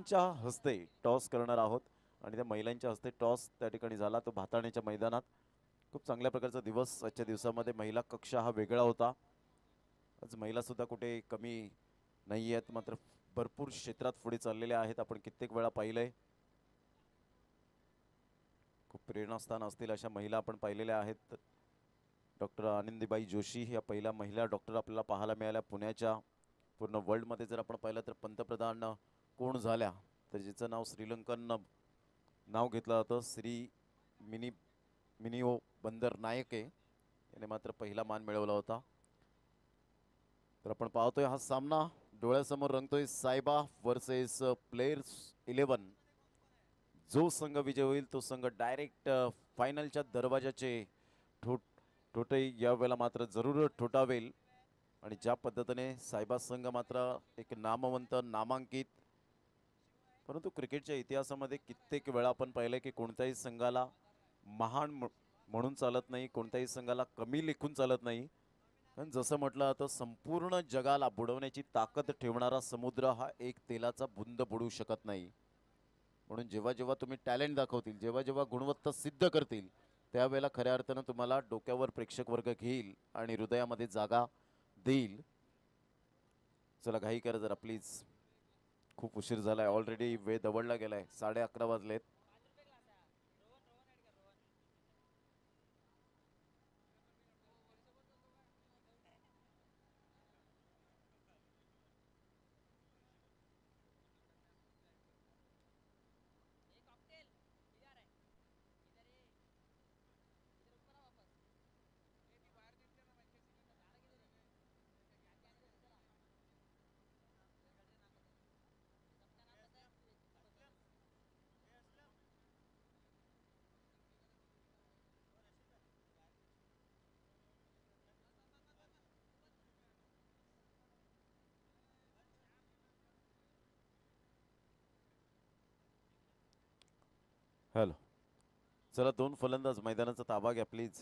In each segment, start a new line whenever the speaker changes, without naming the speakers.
च्या हस्ते टॉस करणार आहोत आणि त्या महिलांच्या हस्ते टॉस त्या ठिकाणी झाला तो भाताण्याच्या मैदानात। खूप चांगल्या प्रकारचा दिवस आजच्या दिवसामध्ये महिला कक्षा हा वेगळा होता। आज महिला सुद्धा कुठे कमी नाही आहेत, मात्र भरपूर क्षेत्रात पुढे चाललेल्या आहेत। आपण कित्येक वेळा पाहिलंय, खूप प्रेरणास्थान असतील अशा महिला आपण पाहिलेल्या आहेत। डॉक्टर आनंदीबाई जोशी या पहिल्या महिला डॉक्टर आपल्याला पाहायला मिळाल्या पुण्याच्या। पूर्ण वर्ल्डमध्ये जर आपण पाहिलं तर पंतप्रधान कोण झाल्या तर जिचं नाव श्रीलंकन नाव घेतलं जातं, श्री मिनिओ बंदर नायके याने मात्र पहिला मान मिळवला होता। तर आपण पाहतोय हा सामना डोळ्यासमोर रंगतोय, सायबा वर्सेस प्लेयर्स 11। जो संघ विजय होईल तो संघ डायरेक्ट फायनलच्या दरवाजाचे ठोठे यावेळेला मात्र जरूर ठोठावेल। आणि ज्या पद्धतीने सायबा संघ मात्र एक नामवंत नामांकित, परंतु क्रिकेटच्या इतिहासामध्ये कित्येक वेळा आपण पाहिलं की कोणत्याही संघाला महान म्हणून चालत नाही, कोणत्याही संघाला कमी लेखून चालत नाही। कारण जसं म्हटलं जातं संपूर्ण जगाला बुडवण्याची ताकद ठेवणारा समुद्र हा एक तेलाचा बुंद बुडू शकत नाही। म्हणून जेव्हा जेव्हा तुम्ही टॅलेंट दाखवतील, जेव्हा जेव्हा गुणवत्ता सिद्ध करतील, त्यावेळेला खऱ्या अर्थानं तुम्हाला डोक्यावर प्रेक्षक वर्ग घेईल आणि हृदयामध्ये जागा देईल। चला घाई करा जरा प्लीज, खूप उशीर झालाय, ऑलरेडी वेळ दवडला गेलाय, 11:30 वाजलेत। हॅलो, चला दोन फलंदाज मैदानाचा ताबा घ्या प्लीज।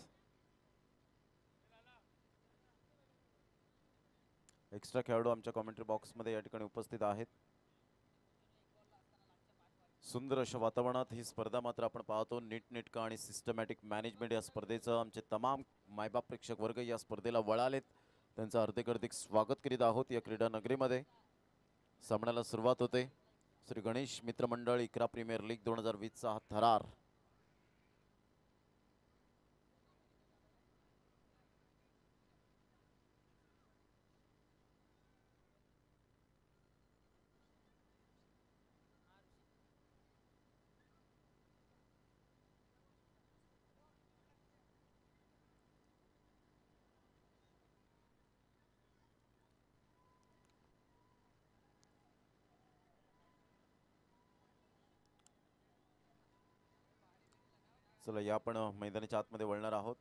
एक्स्ट्रा खेळाडू आमच्या कमेंट्री बॉक्समध्ये या ठिकाणी उपस्थित आहेत। सुंदर अशा वातावरणात ही स्पर्धा मात्र आपण पाहतो, नीटनेटका आणि सिस्टमॅटिक मॅनेजमेंट या स्पर्धेचं आमचे तमाम मायबाप प्रेक्षक वर्ग या स्पर्धेला वळालेत, त्यांचं हार्दिक स्वागत करीत आहोत या क्रीडा नगरीमध्ये। सामन्याला सुरुवात होते। श्री गणेश मित्र मंडळ इकरा प्रीमियर लीग 2020 चा थरार। चला या आपण मैदानाच्या आतमध्ये वळणार आहोत।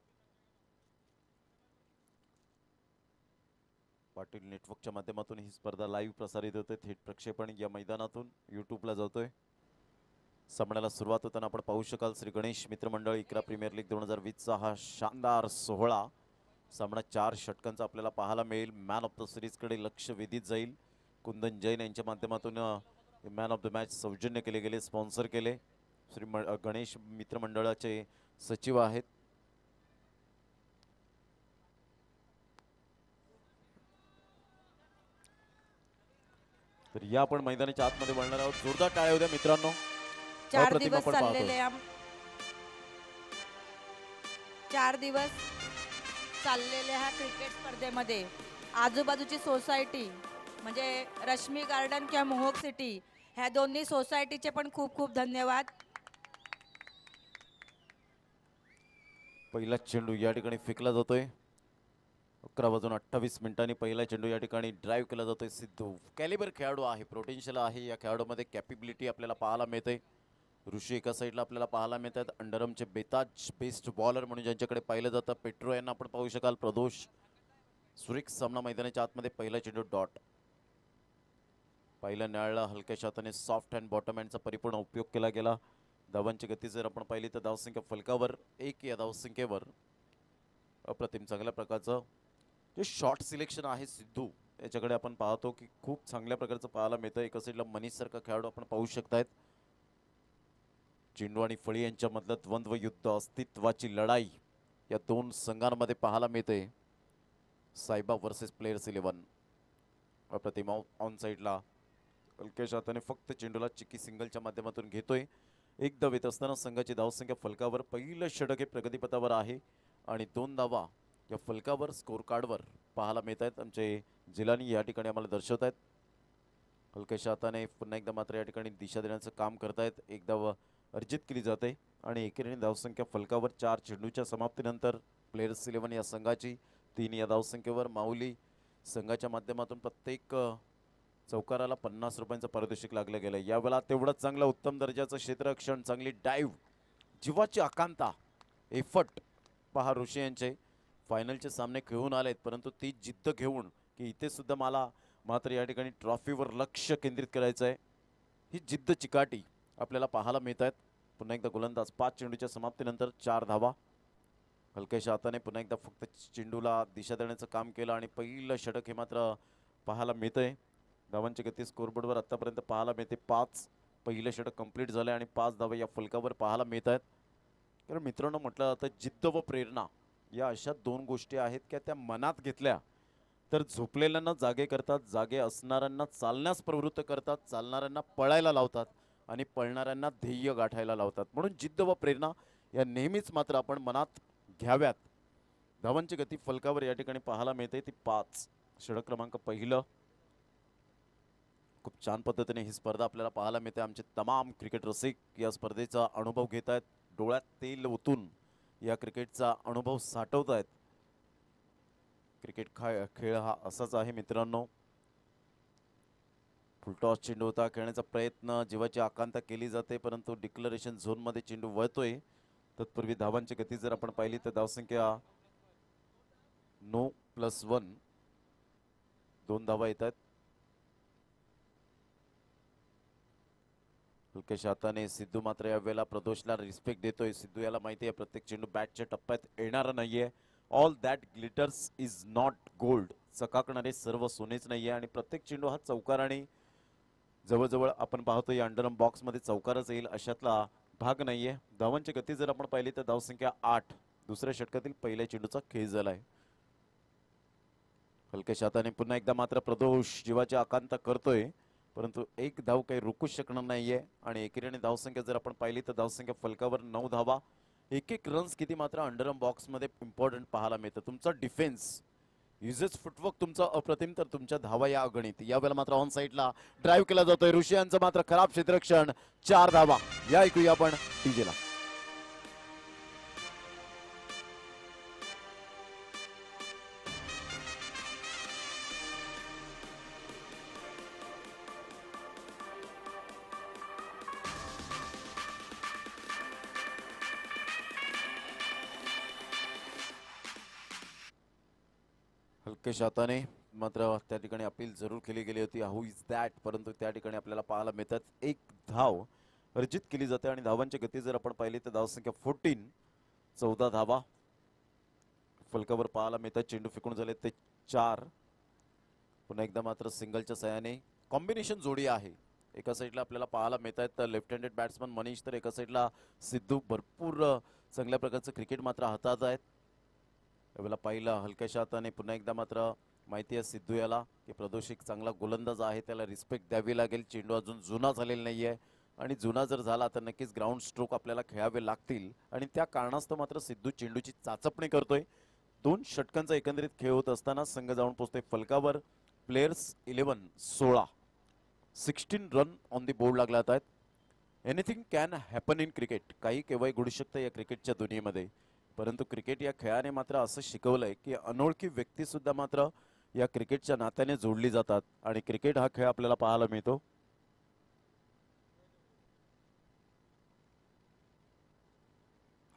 पाटील नेटवर्कच्या माध्यमातून ही स्पर्धा लाईव्ह प्रसारित होते, थेट प्रक्षेपण या मैदानातून यूट्यूबला जातोय। सामन्याला सुरुवात होताना आपण पाहू शकाल श्री गणेश मित्र मंडळ इकरा प्रीमियर लीग 2020 चा हा शानदार सोहळा। सामना 4 षटकांचा आपल्याला पाहायला मिळेल। मॅन ऑफ द सिरीज कडे लक्ष वेधित जाईल। कुंदन जैन यांच्या माध्यमातून मॅन ऑफ द मॅच सौजन्य केले गेले, स्पॉन्सर केले। श्री गणेश मित्र मंडळाचे सचिव आहेत। तर या आपण मैदानाच्या आतमध्ये वळणार आहोत। जोरदार टाळ्या होत्या मित्रांनो।
4 दिवस चाललेले 4 दिवस चाललेल्या ह्या क्रिकेट स्पर्धेमध्ये आजूबाजूची सोसायटी म्हणजे रश्मी गार्डन किंवा मोहक सिटी ह्या दोन्ही सोसायटीचे पण खूप खूप धन्यवाद।
पहिला चेंडू या ठिकाणी फेकला जातोय। 11:28 पहिला चेंडू या ठिकाणी ड्राइव्ह केला जातोय। सिद्धू कॅलिबर खेळाडू आहे, पोटेन्शियल आहे या खेळाडूमध्ये, कॅपेबिलिटी आपल्याला पाहायला मिळते। ऋषी एका साईडला आपल्याला पाहायला मिळतात, अंडरमचे बेताज बेस्ट बॉलर म्हणून ज्यांच्याकडे पाहिलं जातं पेट्रो यांना आपण पाहू शकाल। प्रदोष सुरेख सामना मैदानाच्या आतमध्ये पहिला चेंडू डॉट, पहिल्या न्याळला हलक्या हाताने सॉफ्ट हँड बॉटम हँडचा परिपूर्ण उपयोग केला गेला। धावांची गती जर आपण पाहिली तर धावसंख्या फलकावर 1 या धावसंख्येवर अप्रतिम चांगल्या प्रकारचं जे शॉर्ट सिलेक्शन आहे सिद्धू याच्याकडे आपण पाहतो की खूप चांगल्या प्रकारचं पाहायला मिळतं. एका साईडला मनीष सारखा खेळाडू आपण पाहू शकतायत. चेंडू आणि फळी यांच्यामधलं द्वंद्व युद्ध, अस्तित्वाची लढाई या दोन संघांमध्ये पाहायला मिळते. सायबा वर्सेस प्लेयर्स 11. अप्रतिम ऑन साईडला हलक्या हाताने फक्त चेंडूला चिकी सिंगलच्या माध्यमातून घेतोय. एक धाव येत असताना संघाची धावसंख्या फलकावर पहिलं षटक हे प्रगतीपथावर आहे आणि 2 धावा या फलकावर स्कोर कार्डवर पाहायला मिळत आहेत. आमचे जिलानी या ठिकाणी आम्हाला दर्शवत आहेत. हलक्याशा हाताने पुन्हा एकदा मात्र या ठिकाणी दिशा देण्याचं काम करतायत. एक धाव अर्जित केली जाते आणि एकेरीने धावसंख्या फलकावर 4 चेंडूच्या समाप्तीनंतर प्लेयर्स 11 या संघाची 3 या धावसंख्येवर. माऊली संघाच्या माध्यमातून प्रत्येक चौकाराला 50 रुपयांचं पारितोषिक लागलं गेलं. यावेळेला तेवढंच चांगलं उत्तम दर्जाचं क्षेत्ररक्षण, चांगली डाईव्ह, जीवाची आकांता, एफर्ट पहा ऋषी यांचे फायनलचे सामने खेळून आलेत, परंतु ती जिद्द घेऊन की इथे सुद्धा मला मात्र या ठिकाणी ट्रॉफीवर लक्ष केंद्रित करायचं आहे, ही जिद्द चिकाटी आपल्याला पाहायला मिळत आहेत. पुन्हा एकदा गोलंदाज 5 चेंडूच्या समाप्तीनंतर 4 धावा. हलक्याशा हाताने पुन्हा एकदा फक्त चेंडूला दिशा देण्याचं काम केलं आणि पहिलं षटक हे मात्र पाहायला मिळतंय. धावांची गती स्कोरबोर्डवर आतापर्यंत पाहायला मिळते 5. पहिलं षटक कंप्लीट झालं आणि 5 धावा या फलकावर पाहायला मिळत आहेत. कारण मित्रांनो म्हटलं जातं जिद्द व प्रेरणा या अशा 2 गोष्टी आहेत की त्या मनात घेतल्या तर झोपलेल्यांना जागे करतात, जागे असणाऱ्यांना चालण्यास प्रवृत्त करतात, चालणाऱ्यांना पळायला लावतात आणि पळणाऱ्यांना ध्येय गाठायला लावतात. म्हणून जिद्द व प्रेरणा या नेहमीच मात्र आपण मनात घ्याव्यात. धावांची गती फलकावर या ठिकाणी पाहायला मिळते ती 5. षटक क्रमांक पहिलं. खूप छान पद्धतीने ही स्पर्धा आपल्याला पाहायला मिळते. आमचे तमाम क्रिकेट रसिक या स्पर्धेचा अनुभव घेत आहेत, डोळ्यात तेल ओतून या क्रिकेटचा अनुभव साठवत आहेत. क्रिकेट खेळ हा असाच आहे मित्रांनो. फुलटॉस चेंडू होता, खेळण्याचा प्रयत्न, जीवाची आकांक्षा केली जाते, परंतु डिक्लरेशन झोनमध्ये चेंडू वळतोय. तत्पूर्वी धावांची गती जर आपण पाहिली तर धावसंख्या 9+1 2 धावा येत आहेत. हलक्याशा हाताने सिद्धू मात्र यावेळेला प्रदोषला रिस्पेक्ट देतोय. सिद्धू याला माहिती आहे प्रत्येक चेंडू बॅटच्या टप्प्यात येणार नाहीये. All that glitters is not gold. चकाकणारे सर्व सोनेच नाहीये आणि प्रत्येक चेंडू हा चौकार आणि जवळजवळ आपण पाहतो या अंडरम बॉक्समध्ये चौकारच येईल अशातला भाग नाहीये. धावांची गती जर आपण पाहिली तर धावसंख्या 8. दुसऱ्या षटकातील पहिल्या चेंडूचा खेळ झालाय. हलक्याशा हाताने पुन्हा एकदा मात्र प्रदोष जीवाची आकांक्षा करतोय, परंतु एक धाव काही रोखू शकणार नाहीये आणि एकेरीने धावसंख्या जर आपण पाहिली तर धावसंख्या फलकावर 9 धावा. एक रन्स किती मात्र अंडरम बॉक्समध्ये इम्पॉर्टंट पाहायला मिळतं. तुमचा डिफेन्स युजेस फुटवर्क तुमचा अप्रतिम तर तुमच्या धावा या अगणित. यावेळेला मात्र ऑन साईडला ड्राईव्ह केला जातोय. ऋषी यांचं मात्र खराब क्षेत्ररक्षण. 4 धावा. या ऐकूया आपण टीजेला. हलक्याशा हाताने मात्र त्या ठिकाणी अपील जरूर केली गेली होती, हू इज दॅट, परंतु त्या ठिकाणी आपल्याला पाहायला मिळतात एक धाव अर्जित केली जाते आणि धावांची गती जर आपण पाहिली तर धावसंख्या 14. 14 धावा फलकावर पाहायला मिळतात. चेंडू फेकून झाले ते 4. पुन्हा एकदा मात्र सिंगलच्या सहाय्याने कॉम्बिनेशन जोडी आहे. एका साईडला आपल्याला पाहायला मिळत आहेत तर लेफ्ट हँडेड बॅट्समन मनीष, तर एका साईडला सिद्धू. भरपूर चांगल्या प्रकारचं क्रिकेट मात्र हातात आहेत. यावेळेला पाहिलं हलक्याशा हाताने पुन्हा एकदा मात्र माहिती आहे सिद्धू याला की प्रदोष एक चांगला गोलंदाज आहे, त्याला रिस्पेक्ट द्यावी लागेल. चेंडू अजून जुना झालेला नाही आहे आणि जुना जर झाला तर नक्कीच ग्राउंड स्ट्रोक आपल्याला खेळावे लागतील आणि त्या कारणास्तव मात्र सिद्धू चेंडूची चाचपणी करतोय. 2 षटकांचा एकंदरीत खेळ होत असताना संघ जाऊन पोहोचतोय फलकावर. Players 11 16. 16 run on the board लागला आहेत. Anything can happen in cricket. काही केव्हाही घडू शकतं या क्रिकेटच्या दुनियेमध्ये, परंतु क्रिकेट या खेळाने मात्र असं शिकवलंय की अनोळखी व्यक्ती सुद्धा मात्र या क्रिकेटच्या नात्याने जोडली जातात आणि क्रिकेट हा खेळ आपल्याला पाहायला मिळतो.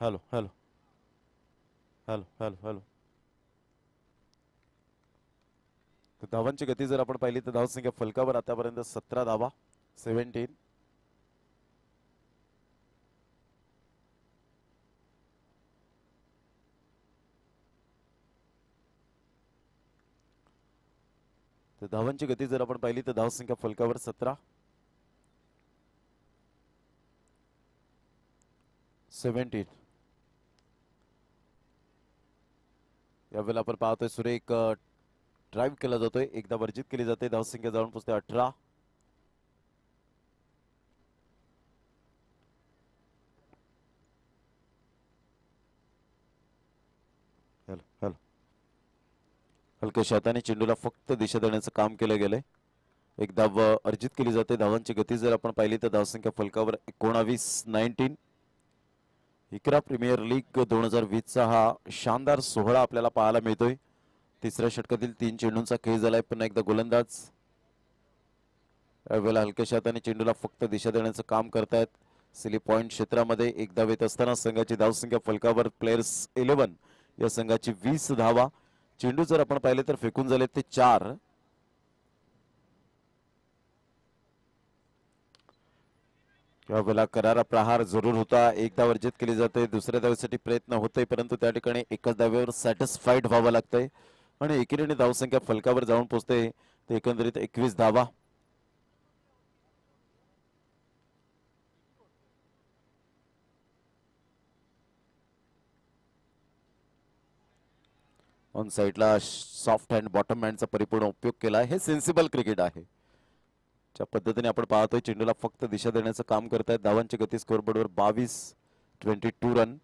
Hello hello hello hello hello धावांची गती जर आपण पाहिली तर धावसंख्या फलकावर आतापर्यंत 17 धावा. 17. धावांची गती जर आपण पाहिली तर धावसंख्या फलकावर 17. 17. यावेळेला आपण पाहतोय सुरेख ड्राईव्ह केला जातोय, एकदा वर्जित केली जाते, धावसंख्या जाऊन पोहोचते 18. हलक्याशा हाताने चेंडूला फक्त दिशा देण्याचं काम केलं गेलंय. एक धाव अर्जित केली जाते. धावांची गती जर आपण पाहिली तर धावसंख्या फलकावर 19. 19. इकरा प्रीमियर लीग 2020चा हा शानदार सोहळा आपल्याला पाहायला मिळतोय. तिसऱ्या षटकातील 3 चेंडूंचा खेळ झालाय. पुन्हा एकदा गोलंदाज यावेळेला हलक्याशा हाताने चेंडूला फक्त दिशा देण्याचं काम करतायत. सिली पॉइंट क्षेत्रामध्ये एक धाव येत असताना संघाची धावसंख्या फलकावर प्लेयर्स 11 या संघाची 20 धावा. चेंडू जर आपण पाहिले तर फेकून झाले ते 4. यावेळेला करारा प्रहार जरूर होता. एकदा वर्जित केली जाते, दुसऱ्या धावेसाठी प्रयत्न होतोय, परंतु त्या ठिकाणी एकाच धावेवर सॅटिस्फाईड व्हावं लागतंय आणि एकीने धावसंख्या फलकावर जाऊन पोहोचते ते एकंदरीत 21 धावा. ऑन साइडला सॉफ्ट हँड बॉटम हँडचा परिपूर्ण उपयोग केला. हे सेन्सिबल क्रिकेट आहे. ज्या पद्धतीने आपण पाहतोय चेंडूला फक्त दिशा देण्याचं काम करतायत. धावांची गती स्कोरबोर्डवर 22. 22 रन.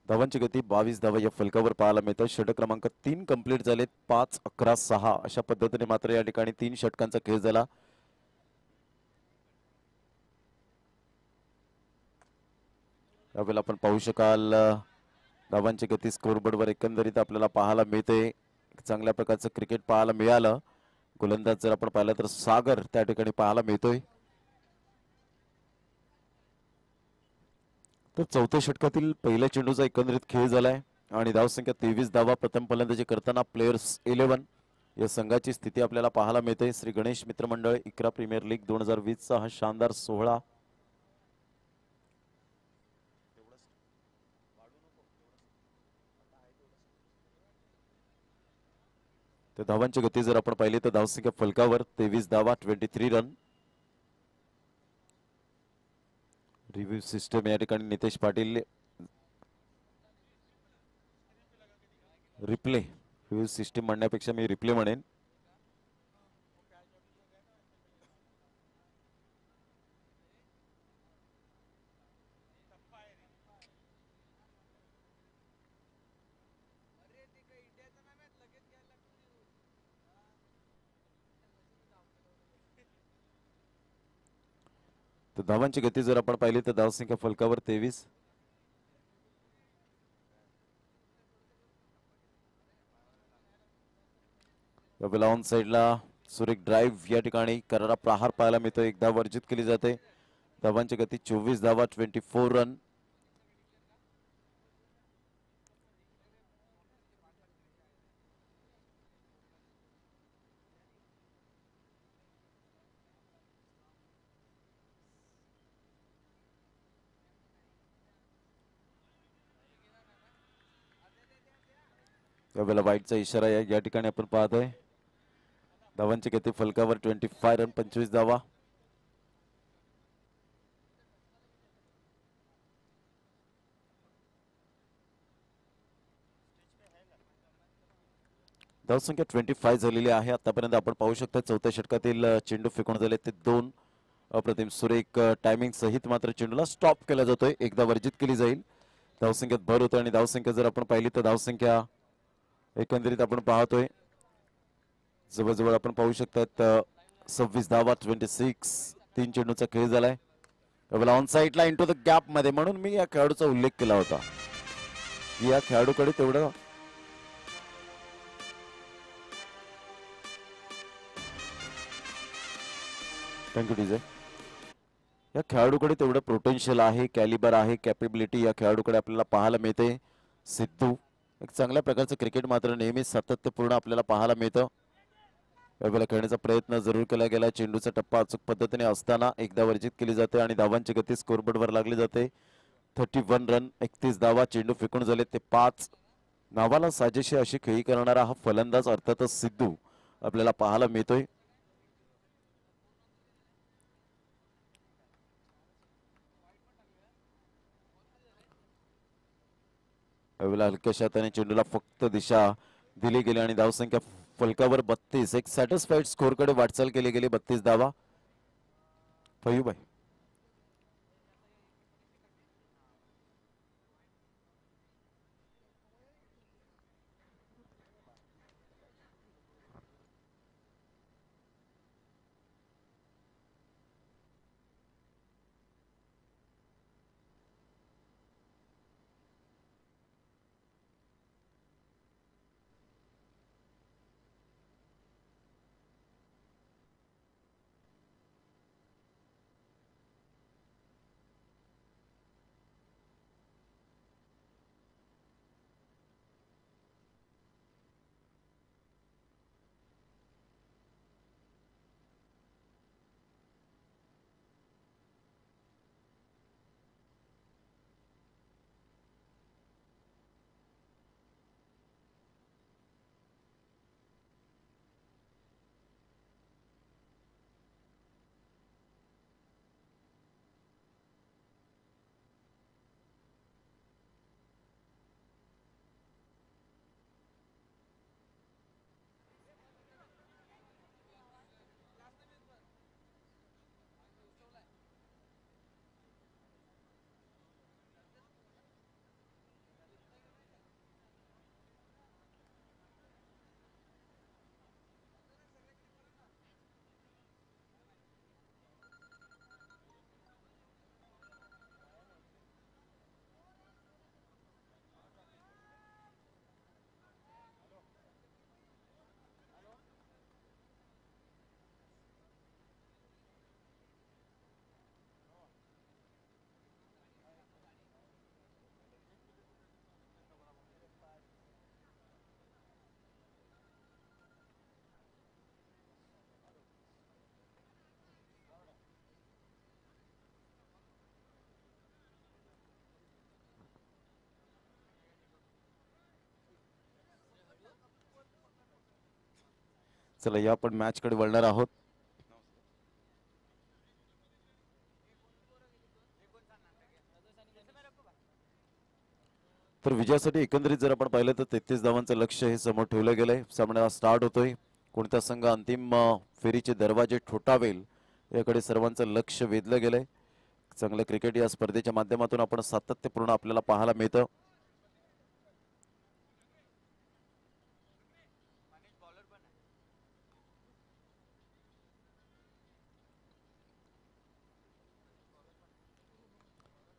धावांची गती 22 धावा या फलकावर पाहायला मिळतात. षटक क्रमांक 3 कंप्लीट झालेत. 5, 11, 6 अशा पद्धतीने मात्र या ठिकाणी 3 षटकांचा खेळ झाला. यावेळेला आपण पाहू शकाल धावांची गती स्कोरबोर्डवर एकंदरीत आपल्याला पाहायला मिळते. चांगल्या प्रकारचं क्रिकेट पाहायला मिळालं. गोलंदाज जर आपण पाहिलं तर सागर त्या ठिकाणी पाहायला मिळतोय. तर चौथ्या षटकातील पहिल्या चेंडूचा एकंदरीत खेळ झालाय आणि धावसंख्या 23 धावा. प्रथम फलंदाजी करताना प्लेयर्स 11 या संघाची स्थिती आपल्याला पाहायला मिळते. श्री गणेश मित्रमंडळ इकरा प्रीमियर लीग 2020चा हा शानदार सोहळा. तर धावांची गती जर आपण पाहिली तर धावसंख्या फलकावर 23 धावा. 23 रन. रिव्ह्यू सिस्टम या ठिकाणी नितेश पाटील रिव्ह्यू सिस्टम म्हणण्यापेक्षा मी रिप्ले म्हणेन. तर धावांची गती जर आपण पाहिली तर धावसंख्या फलकावर 23. ऑन साइडला सुरेख ड्राईव्ह या ठिकाणी करारा प्रहार पाहायला मिळतो. एकदा वर्जित केली जाते. धावांची गती 24 धावा. 24 रन. यावेळेला वाईटचा इशारा या ठिकाणी आपण पाहतोय. धावांची गती फलकावर 25 रन. 25 धावा. धावसंख्या 25 झालेली आहे. आतापर्यंत आपण पाहू शकता चौथ्या षटकातील चेंडू फेकून झाले ते 2. अप्रतिम सुरेख टायमिंग सहित मात्र चेंडूला स्टॉप केला जातोय. एकदा वर्जित केली जाईल. धावसंख्येत भर होते आणि धावसंख्या जर आपण पाहिली तर धावसंख्या एकंदरीत आपण पाहतोय जवळजवळ आपण पाहू शकतात 26 धावा. 26. 3 चेंडूचा खेळ झालाय. ऑन साइडला इंटू द गॅप मध्ये, म्हणून मी या खेळाडूचा उल्लेख केला होता की या खेळाडूकडे तेवढं थँक्यू डीजे. या खेळाडूकडे तेवढं पोटेन्शियल आहे, कॅलिबर आहे, कॅपेबिलिटी या खेळाडूकडे आपल्याला पाहायला मिळते. सिद्धू एक चांगल्या प्रकारचं क्रिकेट मात्र नेहमी सातत्यपूर्ण आपल्याला पाहायला मिळतं. यावेळेला खेळण्याचा प्रयत्न जरूर केला गेला. चेंडूचा टप्पा अचूक पद्धतीने असताना एकदा वर्जित केली जाते आणि धावांची गती स्कोरबोर्डवर लागली जाते. 31 रन 31 धावा. चेंडू फेकून झाले ते 5. नावाला साजेशी अशी खेळी करणारा हा फलंदाज अर्थातच सिद्धू आपल्याला पाहायला मिळतोय. यावेळेला हलक्याशा त्याने चेंडूला फक्त दिशा दिली गेली आणि धावसंख्या फलकावर 32. एक सॅटिस्फाईड स्कोरकडे वाटचाल केली गेली. 32 धावा. फयूबाई चला या आपण मॅच कडे वळणार आहोत. तर विजयासाठी एकंदरीत जर आपण पाहिलं तर 33 धावांचं लक्ष्य हे समोर ठेवलं गेलंय. सामना स्टार्ट होतोय. कोणता संघ अंतिम फेरीचे दरवाजे ठोठावेल याकडे सर्वांचं लक्ष वेधलं गेलंय. चांगलं क्रिकेट या स्पर्धेच्या माध्यमातून आपण सातत्यपूर्ण आपल्याला पाहायला मिळतं.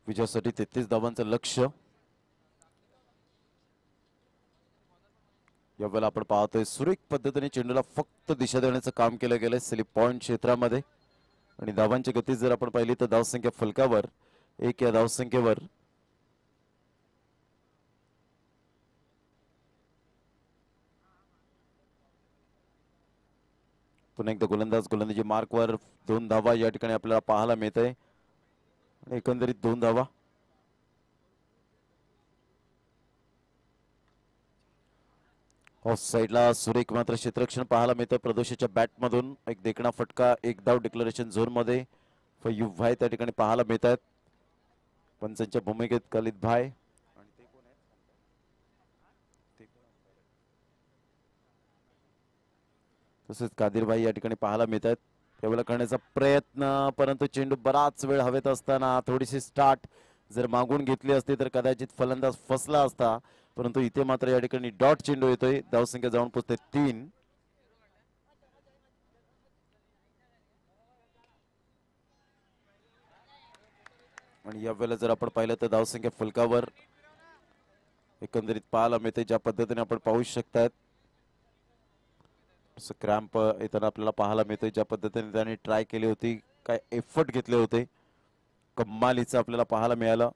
विजयासाठी 33 धावांचं लक्ष्य. यावेळेला आपण पाहतोय सुरेख पद्धतीने चेंडूला फक्त दिशा देण्याचं काम केलं गेलंय स्लिप पॉइंट क्षेत्रामध्ये आणि धावांची गती जर आपण पाहिली तर धावसंख्या फलकावर 1 या धावसंख्येवर पुन्हा एकदा गोलंदाजी मार्कवर 2 धावा या ठिकाणी आपल्याला पाहायला मिळतंय. एकंदरीत 2 धावा. ऑफ साईडला सुरेख मात्र क्षेत्ररक्षण पाहायला मिळतं. प्रदोषाच्या बॅटमधून एक देखणा फटका. एक धाव डिक्लेरेशन झोन मध्ये फय्यूब भाई त्या ठिकाणी पाहायला मिळत आहेत. पंचांच्या भूमिकेत कलित भाई तसेच कादिर भाई या ठिकाणी पाहायला मिळत आहेत. त्यावेळेला करण्याचा प्रयत्न परंतु चेंडू बराच वेळ हवेत असताना थोडीशी स्टार्ट जर मागून घेतली असती तर कदाचित फलंदाज फसला असता. परंतु इथे मात्र या ठिकाणी डॉट चेंडू येतोय. धावसंख्या जाऊन पोहोचते 3. आणि यावेळेला जर आपण पाहिलं तर धावसंख्या फलकावर एकंदरीत पाहायला मिळते. ज्या पद्धतीने आपण पाहू शकतात क्रॅम्प येताना आपल्याला पाहायला मिळतोय. ज्या पद्धतीने त्यांनी ट्राय केली होती काय एफर्ट घेतले होते कमालीचं आपल्याला पाहायला मिळालं.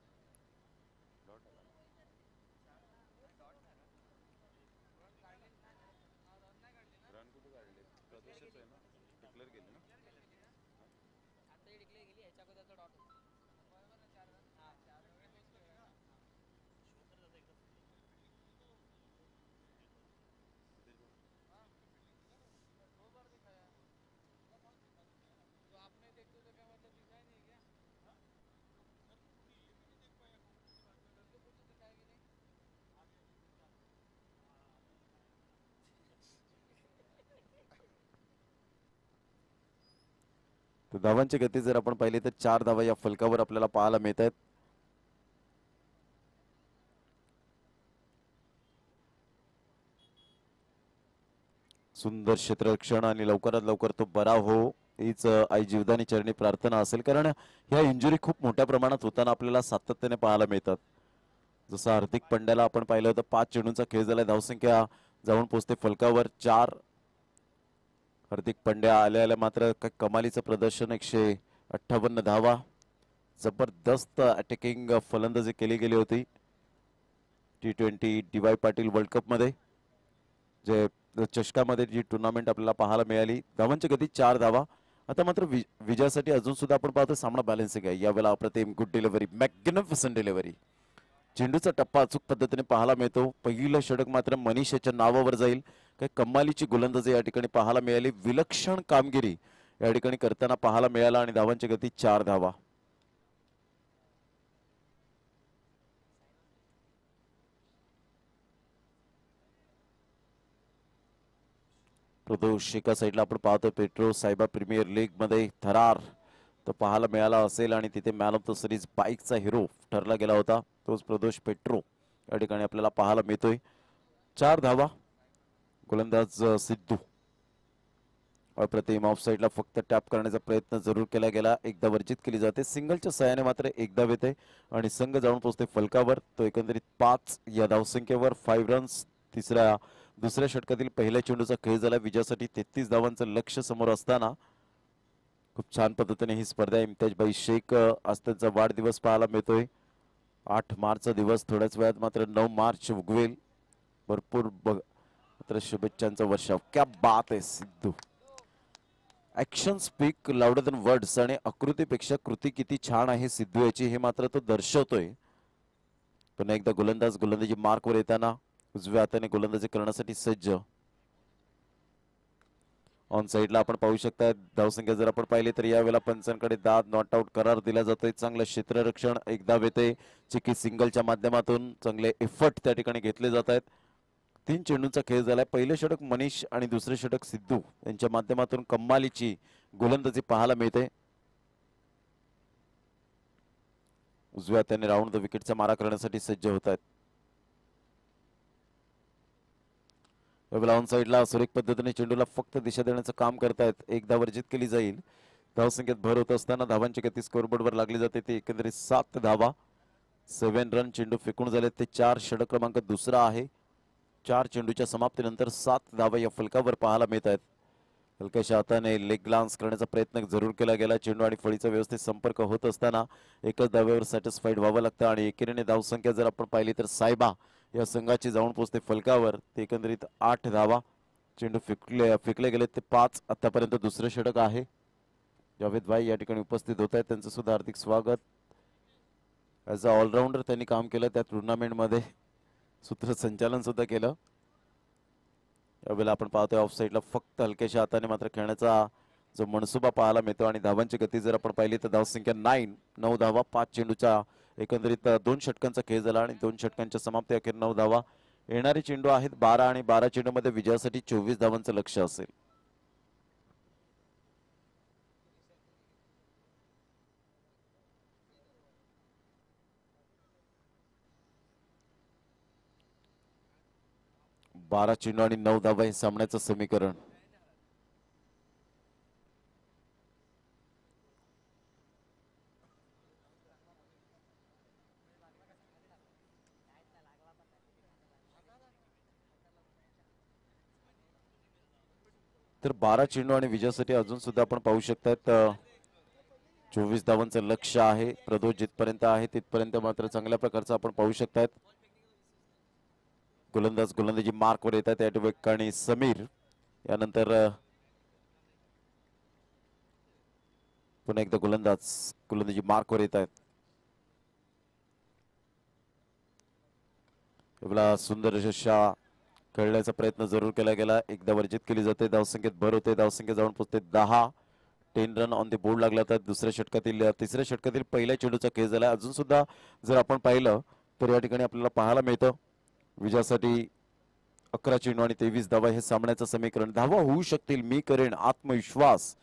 धावांची गती जर आपण पाहिली तर 4 धावा या फलकावर आपल्याला पाहायला मिळत आहेत. सुंदर क्षेत्ररक्षण आणि लवकरात लवकर तो बरा हो हीच आई जीवदानी चरणी प्रार्थना असेल, कारण ह्या इंजुरी खूप मोठ्या प्रमाणात होताना आपल्याला सातत्याने पाहायला मिळतात. जसं हार्दिक पंड्याला आपण पाहिलं होतं 5 चेंडूंचा खेळ झाला, धावसंख्या जाऊन पोहोचते फलकावर 4. हार्दिक पंड्या आल्या मात्र काय कमालीचं प्रदर्शन, 158 धावा, जबरदस्त अटॅकिंग फलंदाजी केली गेली होती T20 DY Patil world cup मध्ये, जे चषकामध्ये जी टुर्नामेंट आपल्याला पाहायला मिळाली. धावांची गती 4 धावा. आता मात्र विजयासाठी अजून सुद्धा आपण पाहतो सामना बॅलन्सिंग आहे. यावेळेला अप्रतिम गुड डिलिव्हरी, मॅग्निफिसंट डिलिव्हरी, चेंडूचा टप्पा अचूक पद्धतीने पाहायला मिळतो. पहिलं षटक मात्र मनीष याच्या नावावर जाईल. काही कमालीची गोलंदाजी या ठिकाणी पाहायला मिळाली, विलक्षण कामगिरी या ठिकाणी करताना पाहायला मिळाला आणि धावांची गती 4 धावा. प्रदोष एका साईडला आपण पाहतो पेट्रो सायबा प्रीमियर लीग मध्ये थरार तो पाहायला मिळाला असेल आणि तिथे मॅन ऑफ द सिरीज बाईकचा हिरो ठरला गेला होता, तोच प्रदोष पेट्रो या ठिकाणी आपल्याला पाहायला मिळतोय. 4 धावा. गोलंदाज सिद्धू अप्रतिम ऑफ साईडला फक्त टॅप करण्याचा प्रयत्न जरूर केला गेला, एकदा वर्जित केली जाते. सिंगलच्या सहाय्याने मात्र एकदा येते आणि संघ जाऊन पोहोचते फलकावर. तो एकंदरीत 5 या धावसंख्येवर 5 रन्स. दुसऱ्या षटकातील पहिल्या चेंडूचा खेळ झाला. विजयासाठी 33 धावांचं लक्ष समोर असताना खूप छान पद्धतीने ही स्पर्धा इम्तियाजभाई शेख आज त्यांचा वाढदिवस पाहायला मिळतोय. 8 मार्चचा दिवस, थोड्याच वेळात मात्र 9 मार्च उगवेल. भरपूर मात्र शुभेच्छांचा वर्षाव. क्या बात आहे Sidhu. Action speak louder than words आणि आकृतीपेक्षा कृती किती छान आहे सिद्धू याची हे मात्र तो दर्शवतोय. पुन्हा एकदा गोलंदाजी मार्कवर येताना उजव्या हाताने गोलंदाजी करण्यासाठी सज्ज. ऑन साइडला आपण पाहू शकता धावसंख्या जर आपण पाहिली तर यावेळेला पंचांकडे दाद नॉट आउट करार दिला जातोय. चांगलं क्षेत्ररक्षण एकदा येते चिकी सिंगलच्या माध्यमातून, चांगले एफर्ट त्या ठिकाणी घेतले जात आहेत. 3 चेंडूंचा खेळ झालाय. पहिलं षटक मनीष आणि दुसरे षटक सिद्धू यांच्या माध्यमातून कमालीची गोलंदाजी पाहायला मिळते. उजव्या हाताने राऊंड द विकेटचा मारा करण्यासाठी सज्ज होत आहेत. ऑन साइडला सुरेख पद्धतीने चेंडूला फक्त दिशा देण्याचं काम करतायत. एकदा वर्जित केली जाईल. धावसंख्येत भर होत असताना धावांची गती स्कोरबोर्डवर लागली जाते. ती एकंदरीत 7 धावा. 7 रन चेंडू फेकून झाले ते 4. षटक क्रमांक दुसरा आहे. 4 चेंडूच्या समाप्तीनंतर 7 धावा या फलकावर पाहायला मिळत आहेत. हलक्याशा हाताने लेग ग्लान्स करण्याचा प्रयत्न जरूर केला गेला. चेंडू आणि फळीचा व्यवस्थित संपर्क होत असताना एकच धाव्यावर सॅटिस्फाईड व्हावं लागतं आणि एकेरीने धावसंख्या जर आपण पाहिली तर सायबा या संघाची जाऊन पोहोचते फलकावर. ते एकंदरीत 8 धावा. चेंडू फेकले गेले ते 5. आतापर्यंत दुसरं षटक आहे. जावेद भाई या ठिकाणी उपस्थित होत आहेत, त्यांचं सुद्धा हार्दिक स्वागत. ॲज अ ऑलराऊंडर त्यांनी काम केलं त्या टुर्नामेंटमध्ये, सूत्रसंचालन सुद्धा केलं. यावेळेला आपण पाहतोय ऑफ साईडला फक्त हलक्याशा हाताने मात्र खेळण्याचा जो मनसुबा पाहायला मिळतो आणि धावांची गती जर आपण पाहिली तर धावसंख्या 9 धावा. 5 चेंडूच्या एकंदरीत 2 षटकांचा खेळ झाला आणि 2 षटकांच्या समाप्ती अखेर 9 धावा. येणारे चेंडू आहेत 12 आणि 12 चेंडूमध्ये विजयासाठी 24 धावांचं लक्ष असेल. बारा चेंडू आणि 9 धावा हे सामन्याचं समीकरण. तर 12 चेंडू आणि विजयासाठी अजून सुद्धा आपण पाहू शकतात 24 धावांचं लक्ष आहे. प्रदोष जिथपर्यंत आहे तिथपर्यंत मात्र चांगल्या प्रकारचं आपण पाहू शकतात. गोलंदाजी मार्कवर येतात त्या ठिकाणी समीर. यानंतर पुन्हा एकदा गोलंदाजी मार्कवर येत आहेत. सुंदर यशस्वी खेळण्याचा प्रयत्न जरूर केला गेला. एकदा वर्जित केली जाते. धावसंख्येत भर होते. धावसंख्या जाऊन पोहोचते 10. 10 रन ऑन द बोर्ड लागला तर तिसऱ्या षटकातील पहिल्या चेंडूचा खेळ झाला. अजून सुद्धा जर आपण पाहिलं तर या ठिकाणी आपल्याला पाहायला मिळतं विजयासाठी 11 चेंडू आणि 23 धावा हे सामन्याचं समीकरण. धावा होऊ शकतील, मी करेन, आत्मविश्वास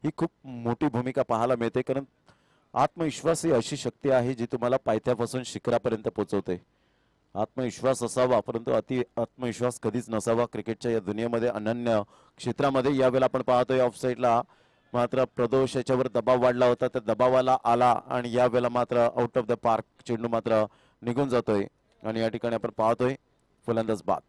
ही खूप मोठी भूमिका पाहायला मिळते, कारण आत्मविश्वास ही अशी शक्ती आहे जी तुम्हाला पायथ्यापासून शिखरापर्यंत पोहोचवते. आत्मविश्वास असावा, परंतु अति आत्मविश्वास कधीच नसावा. क्रिकेटच्या या दुनियेमध्ये अनन्य क्षेत्रामध्ये यावेळेला आपण पाहतोय ऑफ साईडला मात्र प्रदोष याच्यावर दबाव वाढला होता, त्या दबावाला आला आणि यावेळेला मात्र आउट ऑफ द पार्क चेंडू मात्र निघून जातोय आणि या ठिकाणी आपण पाहतोय फलंदाज बाद.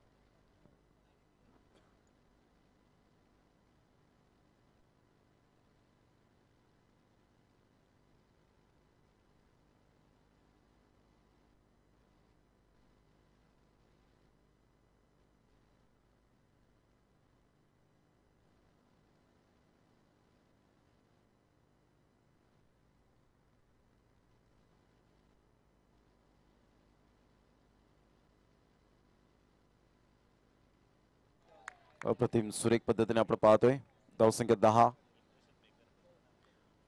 अप्रतिम सुरेख पद्धतीने आपण पाहतोय. धावसंख्या 10.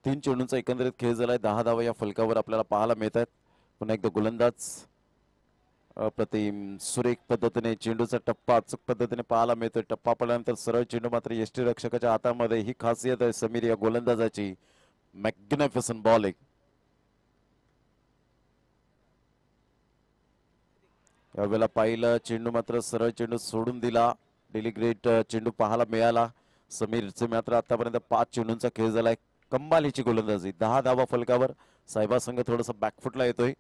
3 चेंडूंचा एकंदरीत खेळ झालाय. 10 धावा या फलकावर आपल्याला पाहायला मिळत आहेत. पुन्हा एकदा गोलंदाज अप्रतिम सुरेख पद्धतीने चेंडूचा टप्पा अचूक पद्धतीने पाहायला मिळतोय. टप्पा पडल्यानंतर सरळ चेंडू मात्र यष्टी रक्षकाच्या हातामध्ये. ही खासियत आहे समीर या गोलंदाजाची. Magnificent bowling. यावेळेला पाहिलं चेंडू मात्र सरळ चेंडू सोडून दिला. डेलिग्रेट चेंडू पाहायला मिळाला. समीरचे मात्र आतापर्यंत 5 चेंडूंचा खेळ झालाय. कमालीची गोलंदाजी. 10 धावा फलकावर. साहेबा संघ थोडासा बॅकफुटला येतोय.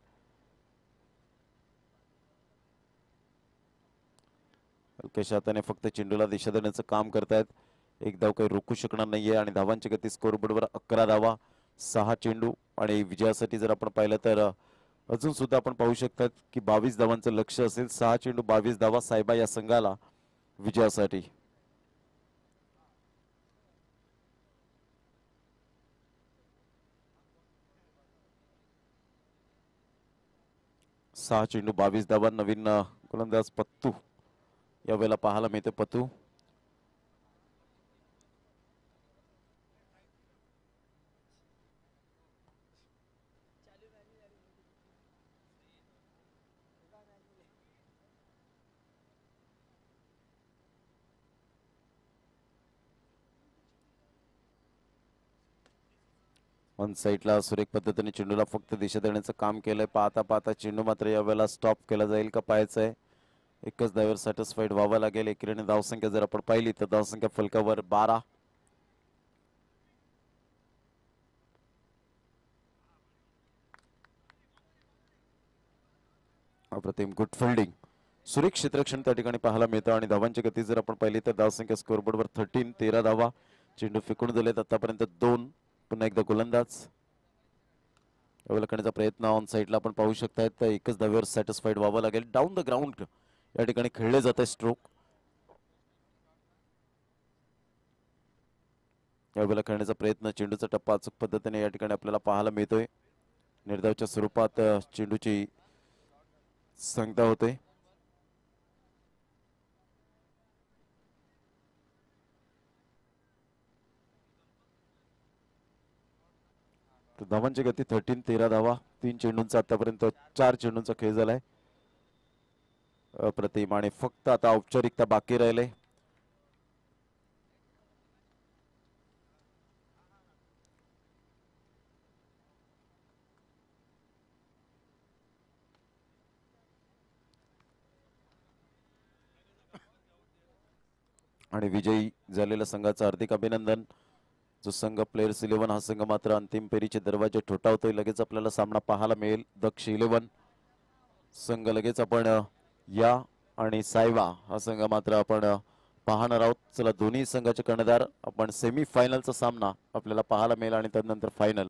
हलक्याशा हाताने फक्त चेंडूला दिशा देण्याचं काम करतायत. एक धाव काही रोखू शकणार नाहीये आणि धावांची गती स्कोरबोर्डवर 11 धावा 6 चेंडू आणि विजयासाठी जर आपण पाहिलं तर अजून सुद्धा आपण पाहू शकतात की 22 धावांचं लक्ष असेल. 6 चेंडू 22 धावा साहेबा या संघाला विजयासाठी. सहा चेंडू 22 धावा. नवीन गोलंदाज पत्तू यावेळेला पाहायला मिळते. पत्तू वन साईडला सुरेख पद्धतीने चेंडूला फक्त दिशा देण्याचं काम केलंय. पाहता पाहता चेंडू मात्र यावेळेला स्टॉप केला जाईल का पाहायचंय. एकच धावेवर सॅटिस्फाईड व्हावं लागेल. एकीने धावसंख्या जर आपण पाहिली तर धावसंख्या फलकावर 12. अप्रतिम गुड फिल्डिंग. सुरेख क्षेत्ररक्षण त्या ठिकाणी पाहायला मिळतं आणि धावांची गती जर आपण पाहिली तर धावसंख्या स्कोरबोर्डवर 13 धावा. चेंडू फेकून दिलेत आतापर्यंत 2. पुन्हा एकदा गोलंदाज यावेळेला करण्याचा प्रयत्न ऑन साईडला आपण पाहू शकताय. तर एकच धावेवर सॅटिस्फाईड व्हावं लागेल. डाऊन द ग्राउंड या ठिकाणी खेळले जात आहे स्ट्रोक. यावेळेला खेळण्याचा प्रयत्न. चेंडूचा टप्पा अचूक पद्धतीने या ठिकाणी आपल्याला पाहायला मिळतोय. निर्धावच्या स्वरूपात चेंडूची सांगता होते. धावांची गती 13 धावा. 3 चेंडूंचा आतापर्यंत 4 चेंडूंचा खेळ झालाय. अप्रतिम आणि फक्त आता औपचारिकता बाकी राहिले. आणि विजयी झालेल्या संघाचं हार्दिक अभिनंदन. जो संघ प्लेयर्स 11 हा संघ मात्र अंतिम फेरीचे दरवाजे ठोठावतोय. लगेच आपल्याला सामना पाहायला मिळेल. दक्ष 11 संघ लगेच आपण या आणि सायवा हा संघ मात्र आपण पाहणार आहोत. चला दोन्ही संघाचे कर्णधार आपण सेमी फायनलचा सामना आपल्याला पाहायला मिळेल आणि त्यानंतर फायनल.